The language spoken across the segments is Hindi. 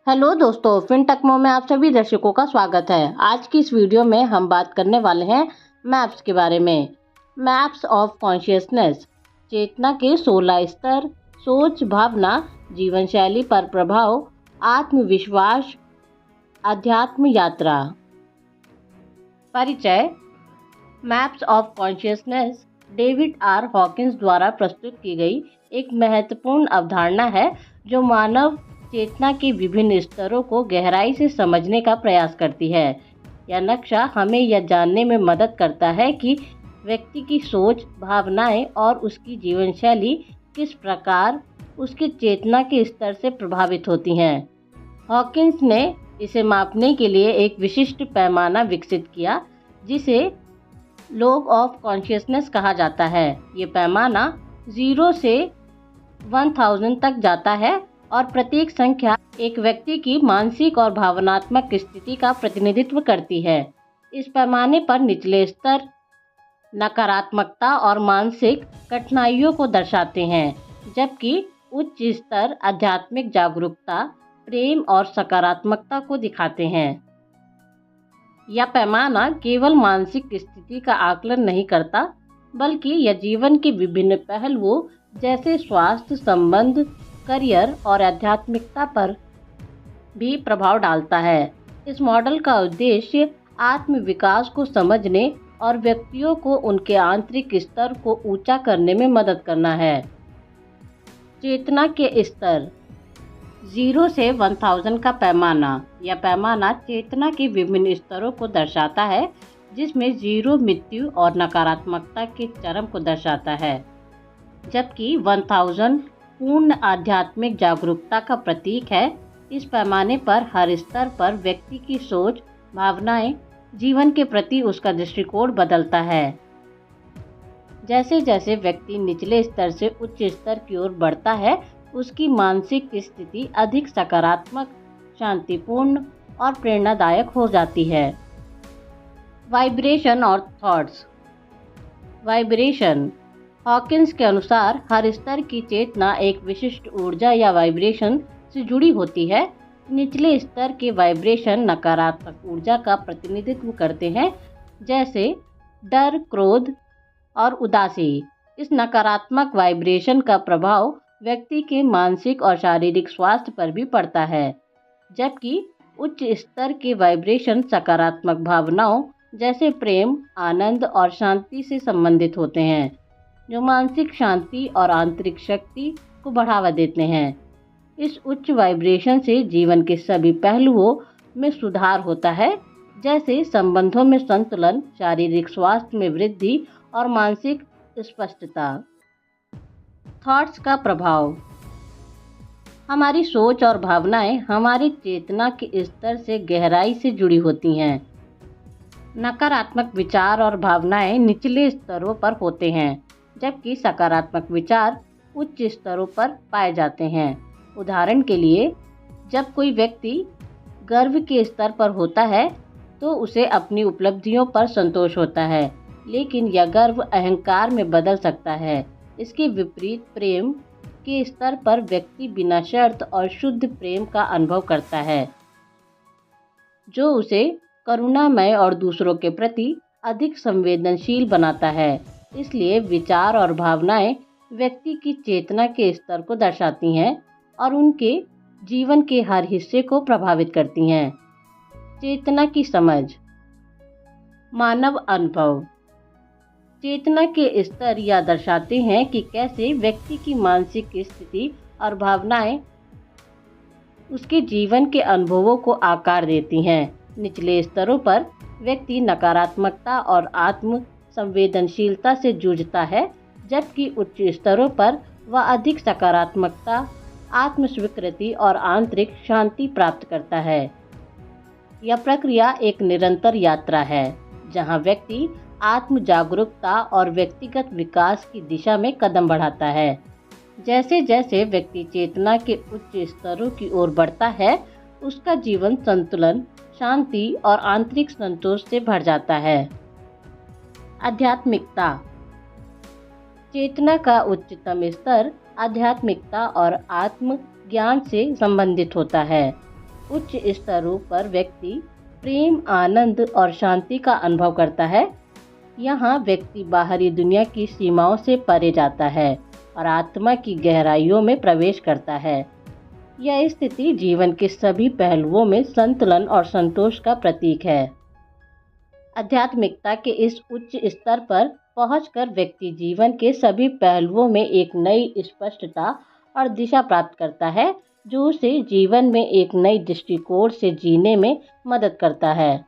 हेलो दोस्तों, फिनटेकमो में आप सभी दर्शकों का स्वागत है। आज की इस वीडियो में हम बात करने वाले हैं मैप्स के बारे में। मैप्स ऑफ कॉन्शियसनेस, चेतना के 16 स्तर, सोच, भावना, जीवन शैली पर प्रभाव, आत्मविश्वास, अध्यात्म यात्रा। परिचय। Maps of consciousness David R Hawkins द्वारा प्रस्तुत की गई एक महत्वपूर्ण अवधारणा है जो मानव चेतना के विभिन्न स्तरों को गहराई से समझने का प्रयास करती है। यह नक्शा हमें यह जानने में मदद करता है कि व्यक्ति की सोच, भावनाएं और उसकी जीवन शैली किस प्रकार उसकी चेतना के स्तर से प्रभावित होती हैं। हॉकिंस ने इसे मापने के लिए एक विशिष्ट पैमाना विकसित किया जिसे लोग ऑफ कॉन्शियसनेस कहा जाता है। ये पैमाना 0 से 1000 तक जाता है और प्रत्येक संख्या एक व्यक्ति की मानसिक और भावनात्मक स्थिति का प्रतिनिधित्व करती है। इस पैमाने पर निचले स्तर नकारात्मकता और मानसिक कठिनाइयों को दर्शाते हैं, जबकि उच्च स्तर आध्यात्मिक जागरूकता, प्रेम और सकारात्मकता को दिखाते हैं। यह पैमाना केवल मानसिक स्थिति का आकलन नहीं करता, बल्कि यह जीवन के विभिन्न पहलुओं जैसे स्वास्थ्य, संबंध, करियर और आध्यात्मिकता पर भी प्रभाव डालता है। इस मॉडल का उद्देश्य आत्म विकास को समझने और व्यक्तियों को उनके आंतरिक स्तर को ऊंचा करने में मदद करना है। चेतना के स्तर 0 से 1000 का पैमाना। यह पैमाना चेतना के विभिन्न स्तरों को दर्शाता है, जिसमें 0 मृत्यु और नकारात्मकता के चरम को दर्शाता है, जबकि 1000 पूर्ण आध्यात्मिक जागरूकता का प्रतीक है। इस पैमाने पर हर स्तर पर व्यक्ति की सोच, भावनाएं, जीवन के प्रति उसका दृष्टिकोण बदलता है। जैसे जैसे व्यक्ति निचले स्तर से उच्च स्तर की ओर बढ़ता है, उसकी मानसिक स्थिति अधिक सकारात्मक, शांतिपूर्ण और प्रेरणादायक हो जाती है। वाइब्रेशन और थॉट्स। वाइब्रेशन। हॉकिंस के अनुसार हर स्तर की चेतना एक विशिष्ट ऊर्जा या वाइब्रेशन से जुड़ी होती है। निचले स्तर के वाइब्रेशन नकारात्मक ऊर्जा का प्रतिनिधित्व करते हैं, जैसे डर, क्रोध और उदासी। इस नकारात्मक वाइब्रेशन का प्रभाव व्यक्ति के मानसिक और शारीरिक स्वास्थ्य पर भी पड़ता है, जबकि उच्च स्तर के वाइब्रेशन सकारात्मक भावनाओं जैसे प्रेम, आनंद और शांति से संबंधित होते हैं, जो मानसिक शांति और आंतरिक शक्ति को बढ़ावा देते हैं। इस उच्च वाइब्रेशन से जीवन के सभी पहलुओं में सुधार होता है, जैसे संबंधों में संतुलन, शारीरिक स्वास्थ्य में वृद्धि और मानसिक स्पष्टता। थॉट्स का प्रभाव। हमारी सोच और भावनाएं हमारी चेतना के स्तर से गहराई से जुड़ी होती हैं। नकारात्मक विचार और भावनाएं निचले स्तरों पर होते हैं, जबकि सकारात्मक विचार उच्च स्तरों पर पाए जाते हैं। उदाहरण के लिए, जब कोई व्यक्ति गर्व के स्तर पर होता है तो उसे अपनी उपलब्धियों पर संतोष होता है, लेकिन यह गर्व अहंकार में बदल सकता है। इसके विपरीत प्रेम के स्तर पर व्यक्ति बिना शर्त और शुद्ध प्रेम का अनुभव करता है, जो उसे करुणामय और दूसरों के प्रति अधिक संवेदनशील बनाता है। इसलिए विचार और भावनाएं व्यक्ति की चेतना के स्तर को दर्शाती हैं और उनके जीवन के हर हिस्से को प्रभावित करती हैं। चेतना की समझ। मानव अनुभव। चेतना के स्तर यह दर्शाते हैं कि कैसे व्यक्ति की मानसिक स्थिति और भावनाएं उसके जीवन के अनुभवों को आकार देती हैं। निचले स्तरों पर व्यक्ति नकारात्मकता और आत्म संवेदनशीलता से जूझता है, जबकि उच्च स्तरों पर वह अधिक सकारात्मकता, आत्मस्वीकृति और आंतरिक शांति प्राप्त करता है। यह प्रक्रिया एक निरंतर यात्रा है, जहां व्यक्ति आत्म जागरूकता और व्यक्तिगत विकास की दिशा में कदम बढ़ाता है। जैसे जैसे व्यक्ति चेतना के उच्च स्तरों की ओर बढ़ता है, उसका जीवन संतुलन, शांति और आंतरिक संतोष से भर जाता है। आध्यात्मिकता। चेतना का उच्चतम स्तर आध्यात्मिकता और आत्म ज्ञान से संबंधित होता है। उच्च स्तरों पर व्यक्ति प्रेम, आनंद और शांति का अनुभव करता है। यहाँ व्यक्ति बाहरी दुनिया की सीमाओं से परे जाता है और आत्मा की गहराइयों में प्रवेश करता है। यह स्थिति जीवन के सभी पहलुओं में संतुलन और संतोष का प्रतीक है। आध्यात्मिकता के इस उच्च स्तर पर पहुंचकर व्यक्ति जीवन के सभी पहलुओं में एक नई स्पष्टता और दिशा प्राप्त करता है, जो उसे जीवन में एक नई दृष्टिकोण से जीने में मदद करता है।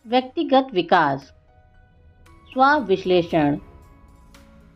व्यक्तिगत विकास, स्व-विश्लेषण।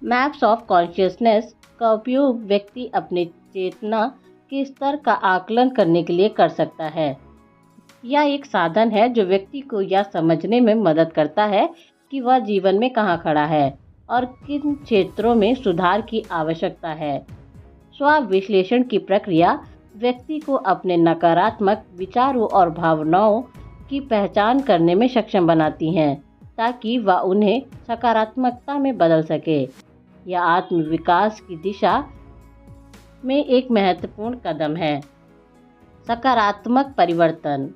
मैप्स ऑफ कॉन्शियसनेस का उपयोग व्यक्ति अपने चेतना के स्तर का आकलन करने के लिए कर सकता है। यह एक साधन है जो व्यक्ति को यह समझने में मदद करता है कि वह जीवन में कहाँ खड़ा है और किन क्षेत्रों में सुधार की आवश्यकता है। स्व-विश्लेषण की प्रक्रिया व्यक्ति को अपने नकारात्मक विचारों और भावनाओं की पहचान करने में सक्षम बनाती हैं, ताकि वह उन्हें सकारात्मकता में बदल सके। यह आत्म-विकास की दिशा में एक महत्वपूर्ण कदम है। सकारात्मक परिवर्तन।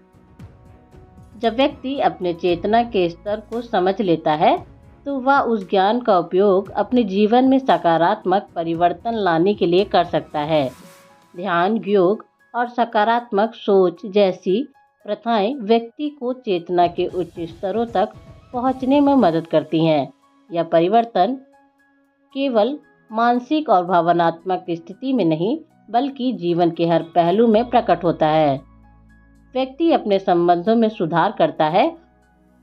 जब व्यक्ति अपने चेतना के स्तर को समझ लेता है, तो वह उस ज्ञान का उपयोग अपने जीवन में सकारात्मक परिवर्तन लाने के लिए कर सकता है। ध्यान, योग और सकारात्मक सोच जैसी प्रथाएं व्यक्ति को चेतना के उच्च स्तरों तक पहुंचने में मदद करती हैं। यह परिवर्तन केवल मानसिक और भावनात्मक स्थिति में नहीं, बल्कि जीवन के हर पहलू में प्रकट होता है। व्यक्ति अपने संबंधों में सुधार करता है,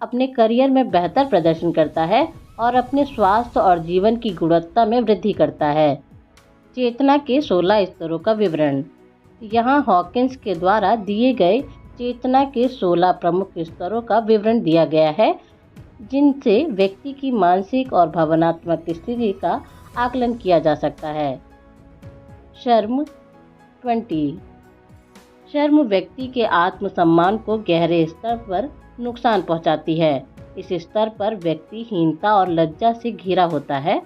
अपने करियर में बेहतर प्रदर्शन करता है और अपने स्वास्थ्य और जीवन की गुणवत्ता में वृद्धि करता है। चेतना के 16 स्तरों का विवरण। यहाँ हॉकिंस के द्वारा दिए गए चेतना के 16 प्रमुख स्तरों का विवरण दिया गया है, जिनसे व्यक्ति की मानसिक और भावनात्मक स्थिति का आकलन किया जा सकता है। शर्म 20। शर्म व्यक्ति के आत्मसम्मान को गहरे स्तर पर नुकसान पहुंचाती है। इस स्तर पर व्यक्ति हीनता और लज्जा से घिरा होता है,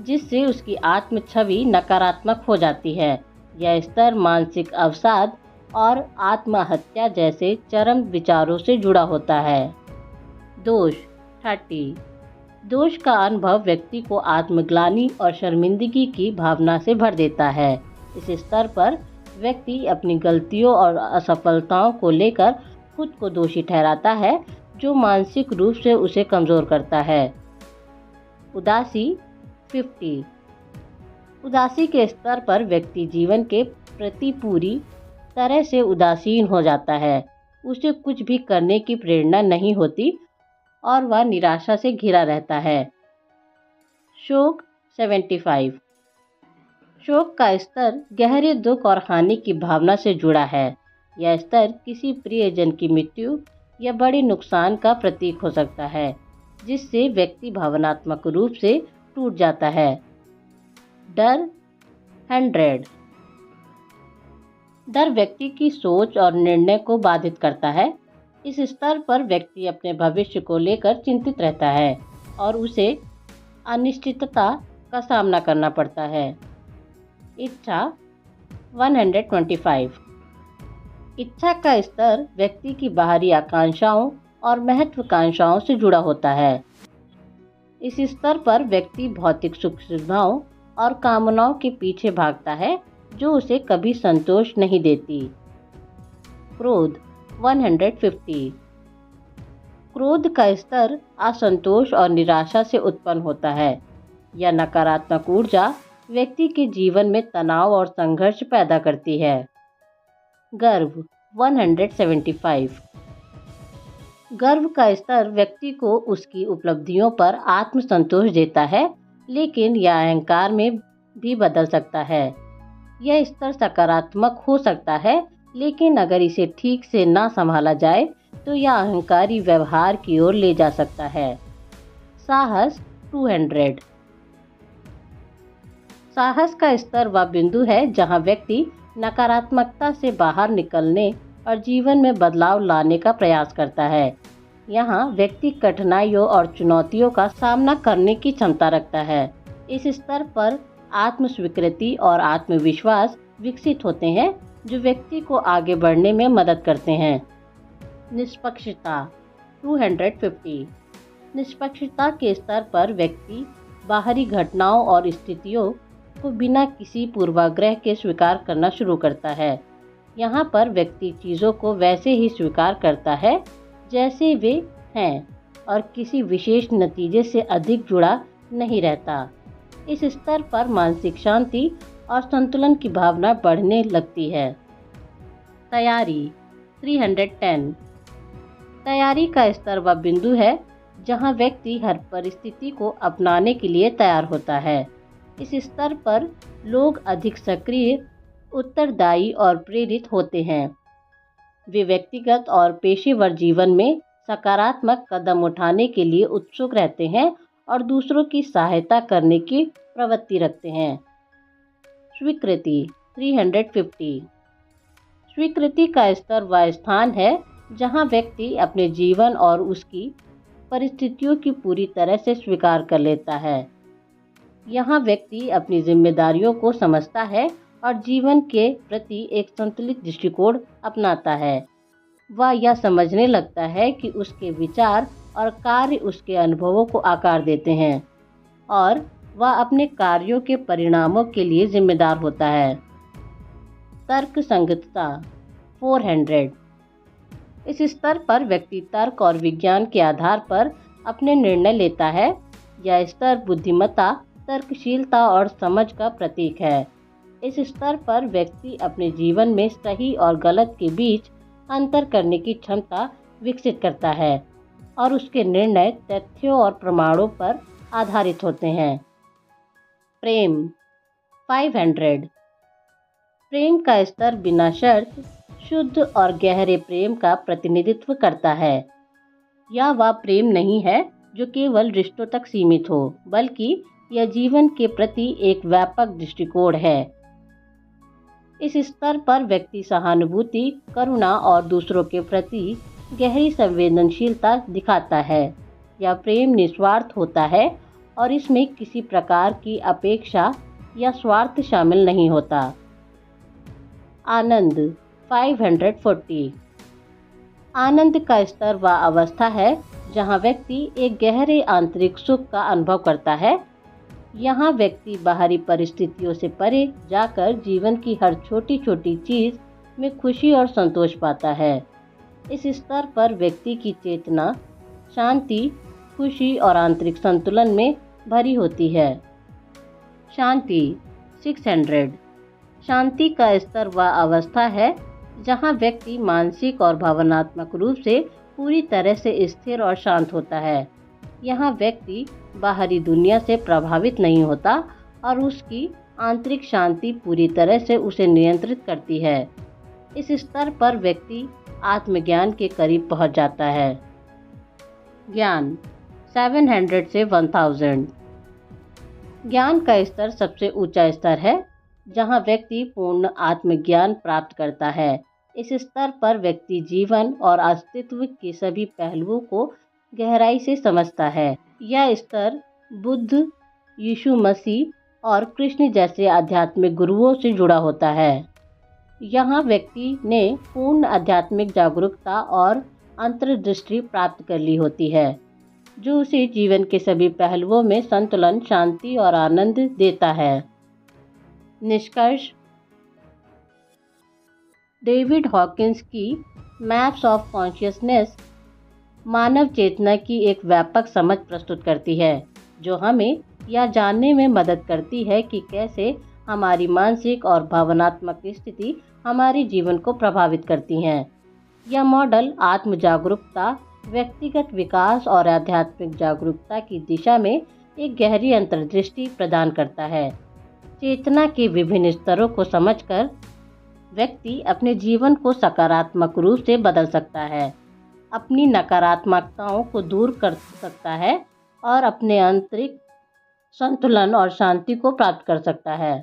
जिससे उसकी आत्म छवि नकारात्मक हो जाती है। यह स्तर मानसिक अवसाद और आत्महत्या जैसे चरम विचारों से जुड़ा होता है। दोष 30। दोष का अनुभव व्यक्ति को आत्मग्लानि और शर्मिंदगी की भावना से भर देता है। इस स्तर पर व्यक्ति अपनी गलतियों और असफलताओं को लेकर खुद को दोषी ठहराता है, जो मानसिक रूप से उसे कमज़ोर करता है। उदासी 50। उदासी के स्तर पर व्यक्ति जीवन के प्रति पूरी तरह से उदासीन हो जाता है। उसे कुछ भी करने की प्रेरणा नहीं होती और वह निराशा से घिरा रहता है। शोक 75। शोक का स्तर गहरे दुख और हानि की भावना से जुड़ा है। यह स्तर किसी प्रियजन की मृत्यु या बड़े नुकसान का प्रतीक हो सकता है, जिससे व्यक्ति भावनात्मक रूप से टूट जाता है। डर 100। डर व्यक्ति की सोच और निर्णय को बाधित करता है। इस स्तर पर व्यक्ति अपने भविष्य को लेकर चिंतित रहता है और उसे अनिश्चितता का सामना करना पड़ता है। इच्छा 125। इच्छा का स्तर व्यक्ति की बाहरी आकांक्षाओं और महत्वाकांक्षाओं से जुड़ा होता है। इस स्तर पर व्यक्ति भौतिक सुख सुविधाओं और कामनाओं के पीछे भागता है, जो उसे कभी संतोष नहीं देती। क्रोध 150। क्रोध का स्तर असंतोष और निराशा से उत्पन्न होता है। यह नकारात्मक ऊर्जा व्यक्ति के जीवन में तनाव और संघर्ष पैदा करती है। गर्व 175। गर्व का स्तर व्यक्ति को उसकी उपलब्धियों पर आत्मसंतोष देता है, लेकिन यह अहंकार में भी बदल सकता है। यह स्तर सकारात्मक हो सकता है, लेकिन अगर इसे ठीक से ना संभाला जाए तो यह अहंकारी व्यवहार की ओर ले जा सकता है। साहस 200। साहस का स्तर वह बिंदु है जहां व्यक्ति नकारात्मकता से बाहर निकलने और जीवन में बदलाव लाने का प्रयास करता है। यहाँ व्यक्ति कठिनाइयों और चुनौतियों का सामना करने की क्षमता रखता है। इस स्तर पर आत्मस्वीकृति और आत्मविश्वास विकसित होते हैं, जो व्यक्ति को आगे बढ़ने में मदद करते हैं। निष्पक्षता 250। निष्पक्षता के स्तर पर व्यक्ति बाहरी घटनाओं और स्थितियों को बिना किसी पूर्वाग्रह के स्वीकार करना शुरू करता है। यहाँ पर व्यक्ति चीज़ों को वैसे ही स्वीकार करता है जैसे वे हैं और किसी विशेष नतीजे से अधिक जुड़ा नहीं रहता। इस स्तर पर मानसिक शांति और संतुलन की भावना बढ़ने लगती है। तैयारी 310। तैयारी का स्तर वह बिंदु है जहां व्यक्ति हर परिस्थिति को अपनाने के लिए तैयार होता है। इस स्तर पर लोग अधिक सक्रिय, उत्तरदायी और प्रेरित होते हैं। वे व्यक्तिगत और पेशेवर जीवन में सकारात्मक कदम उठाने के लिए उत्सुक रहते हैं और दूसरों की सहायता करने की प्रवृत्ति रखते हैं। स्वीकृति 350। स्वीकृति का स्तर वह स्थान है जहां व्यक्ति अपने जीवन और उसकी परिस्थितियों की पूरी तरह से स्वीकार कर लेता है। यहाँ व्यक्ति अपनी जिम्मेदारियों को समझता है और जीवन के प्रति एक संतुलित दृष्टिकोण अपनाता है। वह यह समझने लगता है कि उसके विचार और कार्य उसके अनुभवों को आकार देते हैं और वह अपने कार्यों के परिणामों के लिए जिम्मेदार होता है। तर्क संगतता 400। इस स्तर पर व्यक्ति तर्क और विज्ञान के आधार पर अपने निर्णय लेता है। यह स्तर बुद्धिमत्ता, तर्कशीलता और समझ का प्रतीक है। इस स्तर पर व्यक्ति अपने जीवन में सही और गलत के बीच अंतर करने की क्षमता विकसित करता है और उसके निर्णय तथ्यों और प्रमाणों पर आधारित होते हैं। प्रेम 500। प्रेम का स्तर बिना शर्त शुद्ध और गहरे प्रेम का प्रतिनिधित्व करता है। यह वह प्रेम नहीं है जो केवल रिश्तों तक सीमित हो, बल्कि यह जीवन के प्रति एक व्यापक दृष्टिकोण है। इस स्तर पर व्यक्ति सहानुभूति, करुणा और दूसरों के प्रति गहरी संवेदनशीलता दिखाता है। यह प्रेम निस्वार्थ होता है और इसमें किसी प्रकार की अपेक्षा या स्वार्थ शामिल नहीं होता। आनंद 540। आनंद का स्तर वह अवस्था है जहां व्यक्ति एक गहरे आंतरिक सुख का अनुभव करता है। यहाँ व्यक्ति बाहरी परिस्थितियों से परे जाकर जीवन की हर छोटी छोटी चीज़ में खुशी और संतोष पाता है। इस स्तर पर व्यक्ति की चेतना शांति, खुशी और आंतरिक संतुलन में भरी होती है। शांति 600। शांति का स्तर वह अवस्था है जहाँ व्यक्ति मानसिक और भावनात्मक रूप से पूरी तरह से स्थिर और शांत होता है। यहाँ व्यक्ति बाहरी दुनिया से प्रभावित नहीं होता और उसकी आंतरिक शांति पूरी तरह से उसे नियंत्रित करती है। इस स्तर पर व्यक्ति आत्मज्ञान के करीब पहुँच जाता है। ज्ञान 700 से 1000। ज्ञान का स्तर सबसे ऊंचा स्तर है जहां व्यक्ति पूर्ण आत्मज्ञान प्राप्त करता है। इस स्तर पर व्यक्ति जीवन और अस्तित्व के सभी पहलुओं को गहराई से समझता है। यह स्तर बुद्ध, यीशु मसीह और कृष्ण जैसे आध्यात्मिक गुरुओं से जुड़ा होता है। यहाँ व्यक्ति ने पूर्ण आध्यात्मिक जागरूकता और अंतर्दृष्टि प्राप्त कर ली होती है, जो उसे जीवन के सभी पहलुओं में संतुलन, शांति और आनंद देता है। निष्कर्ष: डेविड हॉकिंस की मैप्स ऑफ कॉन्शियसनेस मानव चेतना की एक व्यापक समझ प्रस्तुत करती है, जो हमें यह जानने में मदद करती है कि कैसे हमारी मानसिक और भावनात्मक स्थिति हमारे जीवन को प्रभावित करती हैं। यह मॉडल आत्म जागरूकता, व्यक्तिगत विकास और आध्यात्मिक जागरूकता की दिशा में एक गहरी अंतर्दृष्टि प्रदान करता है। चेतना के विभिन्न स्तरों को समझकर व्यक्ति अपने जीवन को सकारात्मक रूप से बदल सकता है, अपनी नकारात्मकताओं को दूर कर सकता है और अपने आंतरिक संतुलन और शांति को प्राप्त कर सकता है।